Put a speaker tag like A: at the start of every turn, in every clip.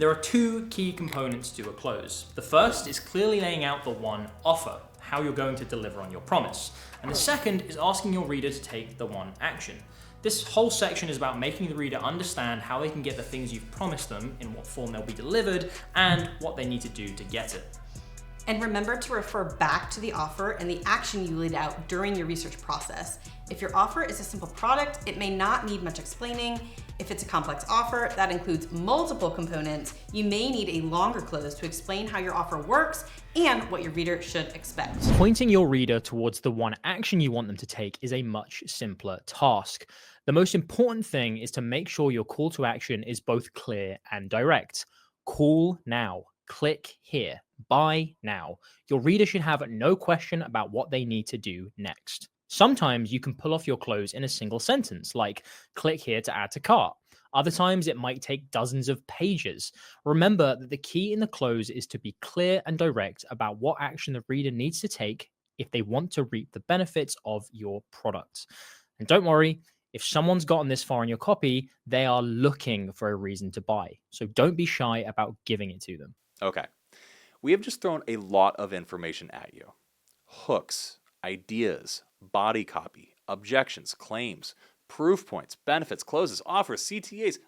A: There are two key components to a close. The first is clearly laying out the one offer, how you're going to deliver on your promise. And the second is asking your reader to take the one action. This whole section is about making the reader understand how they can get the things you've promised them, in what form they'll be delivered, and what they need to do to get it.
B: And remember to refer back to the offer and the action you laid out during your research process. If your offer is a simple product, it may not need much explaining. If it's a complex offer that includes multiple components, you may need a longer close to explain how your offer works and what your reader should expect.
C: Pointing your reader towards the one action you want them to take is a much simpler task. The most important thing is to make sure your call to action is both clear and direct. Call now. Click here. Buy now. Your reader should have no question about what they need to do next. Sometimes you can pull off your close in a single sentence, like click here to add to cart. Other times it might take dozens of pages. Remember that the key in the close is to be clear and direct about what action the reader needs to take if they want to reap the benefits of your product. And don't worry, if someone's gotten this far in your copy, they are looking for a reason to buy. So don't be shy about giving it to them.
D: Okay, we have just thrown a lot of information at you. Hooks, ideas, body copy, objections, claims, proof points, benefits, closes, offers, CTAs.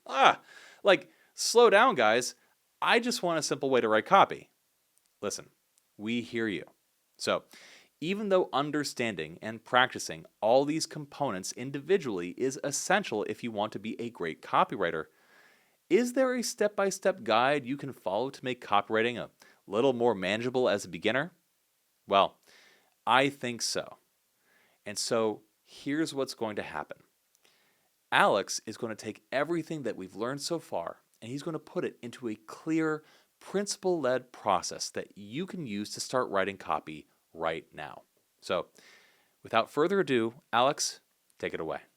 D: Slow down, guys. I just want a simple way to write copy. Listen, we hear you. So, even though understanding and practicing all these components individually is essential if you want to be a great copywriter, is there a step-by-step guide you can follow to make copywriting a little more manageable as a beginner? Well, I think so. And so here's what's going to happen. Alex is going to take everything that we've learned so far and he's going to put it into a clear, principle-led process that you can use to start writing copy right now. So, without further ado, Alex, take it away.